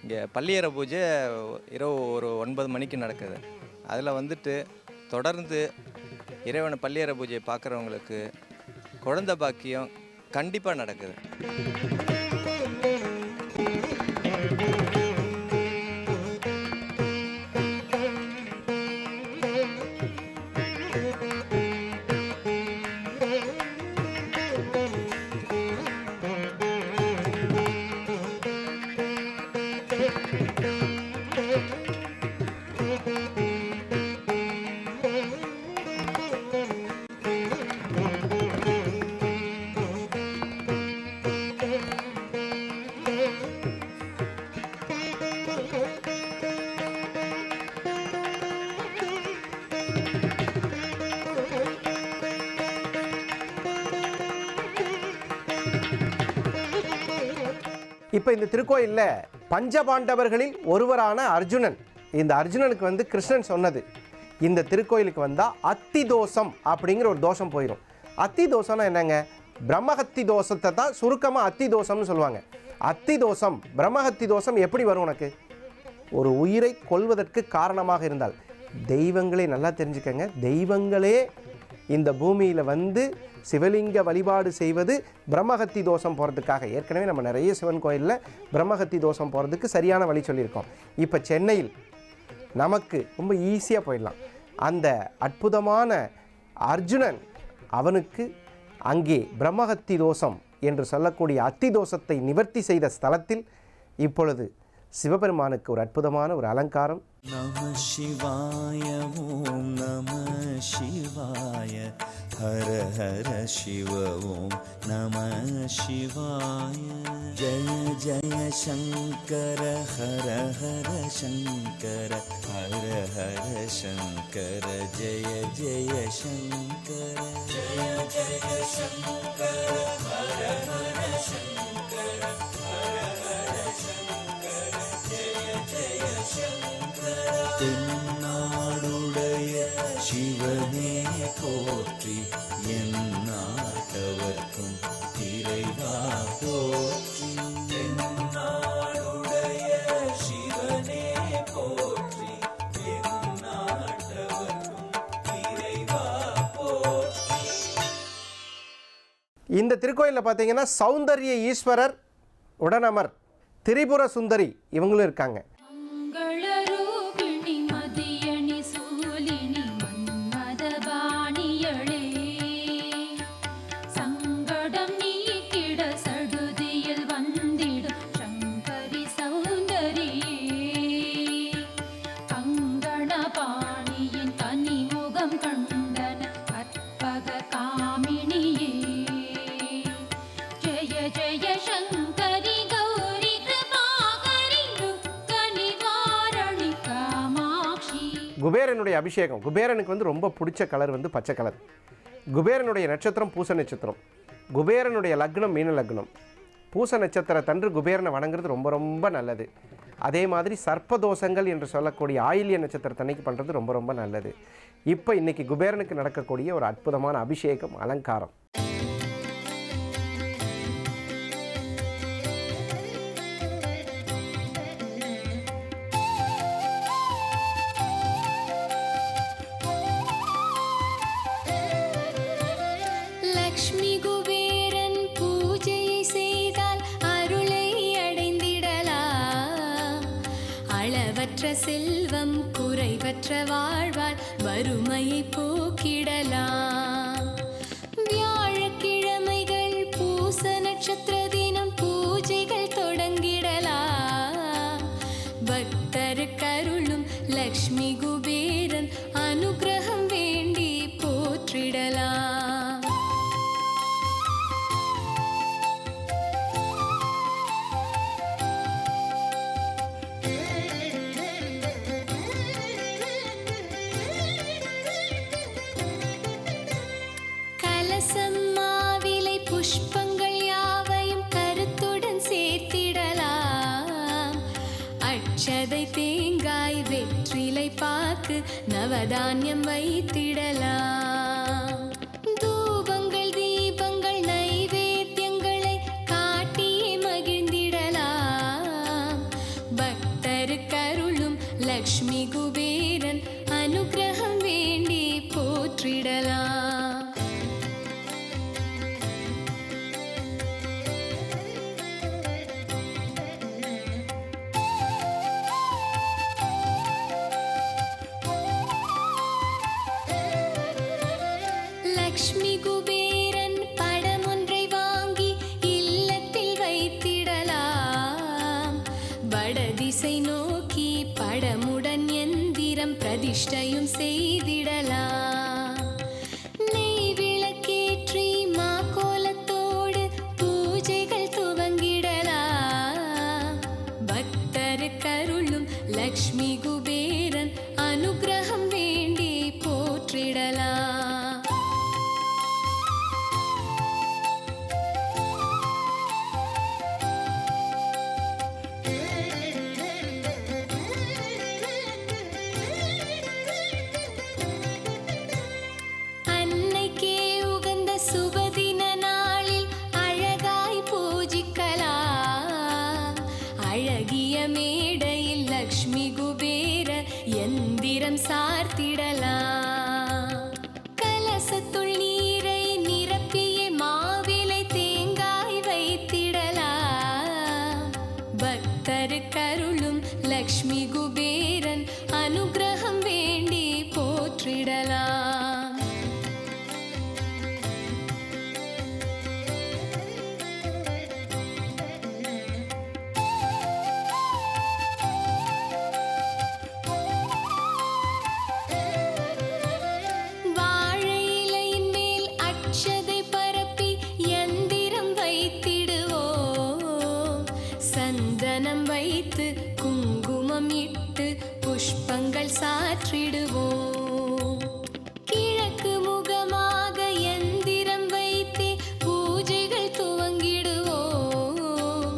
இங்கே பள்ளியறை பூஜை இரவு ஒரு 9 மணிக்கு நடக்குது. அதில் வந்துட்டு தொடர்ந்து இறைவனை பள்ளியறை பூஜையை பார்க்குறவங்களுக்கு குழந்தை பாக்கியம் கண்டிப்பாக நடக்குது. இப்போ இந்த திருக்கோயிலில் பஞ்சபாண்டவர்களில் ஒருவரான அர்ஜுனன், இந்த அர்ஜுனனுக்கு கிருஷ்ணன் சொன்னது, இந்த திருக்கோயிலுக்கு வந்தால் அத்தி தோஷம் அப்படிங்கிற ஒரு தோஷம் போயிடும். அத்தி தோஷம்னா என்னங்க? பிரம்மஹத்தி தோஷத்தை தான் சுருக்கமாக அத்தி தோஷம்னு சொல்லுவாங்க. அத்தி தோஷம், பிரம்மஹத்தி தோஷம் எப்படி வரும் உனக்கு? ஒரு உயிரை கொல்வதற்கு காரணமாக இருந்தால், தெய்வங்களே நல்லா தெரிஞ்சுக்கங்க, தெய்வங்களே இந்த பூமியில் சிவலிங்க வழிபாடு செய்வது பிரம்மஹத்தி தோஷம் போகிறதுக்காக. ஏற்கனவே நம்ம நிறைய சிவன் கோயிலில் பிரம்மஹத்தி தோஷம் போகிறதுக்கு சரியான வழி சொல்லியிருக்கோம். இப்போ சென்னையில் நமக்கு ரொம்ப ஈஸியாக போயிடலாம். அந்த அற்புதமான அர்ஜுனன் அவனுக்கு அங்கே பிரம்மஹத்தி தோஷம் என்று சொல்லக்கூடிய அத்தி தோஷத்தை நிவர்த்தி செய்த ஸ்தலத்தில் இப்பொழுது சிவபெருமானுக்கு ஒரு அற்புதமான ஒரு அலங்காரம். நம சிவாய ஓம் நம சிவாய ஹர ஹர சிவ ஓம் நம சிவாய ஜய ஜய சங்கர ஹர ஹர சங்கர ஹர ஹர சங்கர ஜய ஜய சங்கர ஜய ஜய சங்கர ஹர ஹர சங்கர ஹர ஹர சங்கர ஜய ஜய சங்கர. தென்னாடுடைய சிவனே போற்றி, எந்நாட்டவர்க்கும் இறைவா போற்றி. தென்னாடுடைய சிவனே போற்றி, எந்நாட்டவர்க்கும் இறைவா போற்றி. இந்த திருக்கோயிலில் பார்த்தீங்கன்னா சௌந்தர்ய ஈஸ்வரர், உடனமர், திரிபுர சுந்தரி இவங்களும் இருக்காங்க. குபேரனுடைய அபிஷேகம், குபேரனுக்கு ரொம்ப பிடிச்ச கலர் பச்சை கலர். குபேரனுடைய நட்சத்திரம் பூச நட்சத்திரம், குபேரனுடைய லக்னம் மீன லக்னம். பூச நட்சத்திரத்தன்று குபேரனை வணங்குறது ரொம்ப ரொம்ப நல்லது. அதே மாதிரி சர்ப்பதோஷங்கள் என்று சொல்லக்கூடிய ஆயில்ய நட்சத்திரத்தன்னைக்கு பண்ணுறது ரொம்ப ரொம்ப நல்லது. இப்போ இன்றைக்கி குபேரனுக்கு நடக்கக்கூடிய ஒரு அற்புதமான அபிஷேகம், அலங்காரம். செல்வம் குறைவற்ற வாழ்வால் வறுமையை போக்கிடலாம். வியாழக்கிழமைகள் பூச நட்சத்திர தினம் பூஜைகள் தொடங்கிடலாம். பக்தருக்கருளும் லக்ஷ்மி குபேரன் அனுகிரகம் வேண்டி போற்றிடலாம். புஷ்பங்கள் யாவையும் கருத்துடன் சேர்த்திடலாம். அட்சதை தேங்காய் வெற்றிலை பாக்கு நவதானியம் வைத்திடலாம். தூபங்கள் தீபங்கள் நைவேத்தியங்களை காட்டியே மகிழ்ந்திடலாம். பக்தி வடதிசை நோக்கி படமுடன் எந்திரம் பிரதிஷ்டையும் செய்திடலாம். நெய் விளக்கேற்றி மாக்கோலத்தோடு பூஜைகள் துவங்கிடலாம். பக்தருக்கருளும் லக்ஷ்மி குபேரன் அனுக்கிரகம் வேண்டி போற்றிடலாம். அன்னைக்கே உகந்த சுபதின நாளில் அழகாய் பூஜிக்கலாம். அழகிய மேடையில் லக்ஷ்மி குபேர எந்திரம் சார்த்திடலாம். கலசத்துள் நீரை நிரப்பிய மாவிலை தேங்காய் வைத்திடலாம். பக்தருக்கருளும் லக்ஷ்மி குபேரன் அனுக்கிரகம் வேண்டி போற்றிடலாம். வாழை இலையின் மேல் அட்சதை பரப்பி எந்திரம் வைத்திடுவோம். சந்தனம் வைத்து குங்குமம் இட்டு புஷ்பங்கள் சாற்றிடுவோம். கிழக்கு முகமாக எந்திரம் வைத்து பூஜைகள் துவங்கிடுவோம்.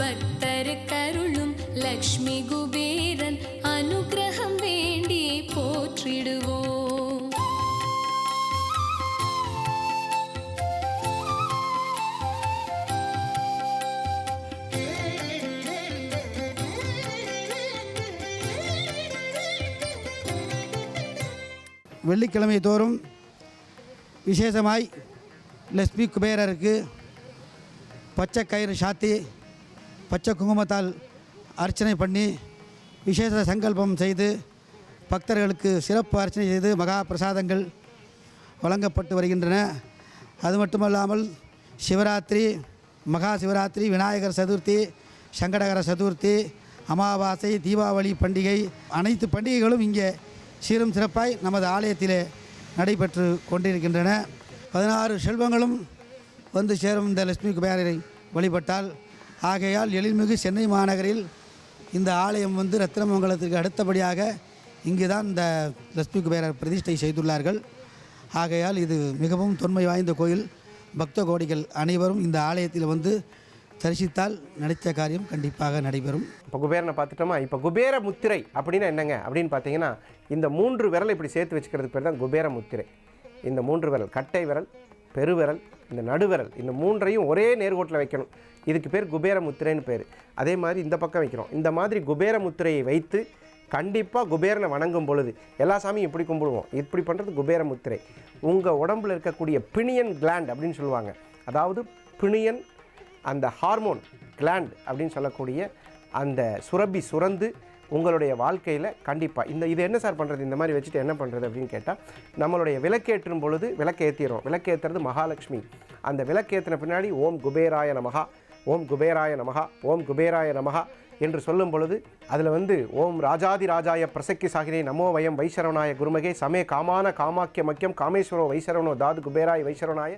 பக்தருக்கருளும் லக்ஷ்மி குபேரன் அனுக்கிரகம் வேண்டி போற்றிடுவோம். வெள்ளிக்கிழமை தோறும் விசேஷமாய் லட்சுமி குபேரருக்கு பச்சை கயிறு சாத்தி பச்சை குங்குமத்தால் அர்ச்சனை பண்ணி விசேஷ சங்கல்பம் செய்து பக்தர்களுக்கு சிறப்பு அர்ச்சனை செய்து மகா பிரசாதங்கள் வழங்கப்பட்டு வருகின்றன. அது மட்டுமல்லாமல் சிவராத்திரி, மகா சிவராத்திரி, விநாயகர் சதுர்த்தி, சங்கடகர சதுர்த்தி, அமாவாசை, தீபாவளி பண்டிகை, அனைத்து பண்டிகைகளும் இங்கே சீரும் சிறப்பாய் நமது ஆலயத்திலே நடைபெற்று கொண்டிருக்கின்றன. 16 செல்வங்களும் வந்து சேரும் இந்த லட்சுமி குபேரரை வழிபட்டால். ஆகையால் எழில்மிகு சென்னை மாநகரில் இந்த ஆலயம் வந்து ரத்தினமங்கலத்திற்கு அடுத்தபடியாக இங்கு தான் இந்த லட்சுமி குபேரர் பிரதிஷ்டை செய்துள்ளார்கள். ஆகையால் இது மிகவும் தொன்மை வாய்ந்த கோயில். பக்த கோடிகள் அனைவரும் இந்த ஆலயத்தில் வந்து தரிசித்தால் நினைத்த காரியம் கண்டிப்பாக நடைபெறும். இப்போ குபேரனை பார்த்துட்டோமா? இப்போ குபேர முத்திரை அப்படின்னா என்னங்க அப்படின்னு பார்த்தீங்கன்னா, இந்த 3 விரலை இப்படி சேர்த்து வச்சுக்கிறதுக்கு பேர் தான் குபேர முத்திரை. இந்த 3 விரல், கட்டை விரல், பெருவிரல், இந்த நடுவிரல், இந்த 3ஐயும் ஒரே நேர்கோட்டில் வைக்கணும். இதுக்கு பேர் குபேர முத்திரைன்னு பேர். அதே மாதிரி இந்த பக்கம் வைக்கிறோம். இந்த மாதிரி குபேர முத்திரையை வைத்து கண்டிப்பாக குபேரனை வணங்கும் பொழுது எல்லா சாமியும் இப்படி கும்பிடுவோம். இப்படி பண்ணுறது குபேர முத்திரை. உங்கள் உடம்பில் இருக்கக்கூடிய பினியன் கிளாண்ட் அப்படின்னு சொல்லுவாங்க. அதாவது பினியன் அந்த ஹார்மோன் கிளாண்ட் அப்படின்னு சொல்லக்கூடிய அந்த சுரப்பி சுரந்து உங்களுடைய வாழ்க்கையில் கண்டிப்பாக இது என்ன சார் பண்ணுறது, இந்த மாதிரி வச்சுட்டு என்ன பண்ணுறது அப்படின்னு கேட்டால், நம்மளுடைய விளக்கேற்றும் பொழுது விளக்கேற்றிடும். விளக்கேற்றுறது மகாலட்சுமி. அந்த விளக்கேற்றின பின்னாடி ஓம் குபேராய நமகா, ஓம் குபேராய நமகா, ஓம் குபேராய நமகா என்று சொல்லும் பொழுது அதில் ஓம் ராஜாதி ராஜாய பிரசக்கி சாகினே நமோ வயம் வைசரவனாய குருமகே சமே காமான காமாக்கிய மக்கியம் காமேஸ்வரோ வைசரவனோ தாது குபேராய வைசரவனாய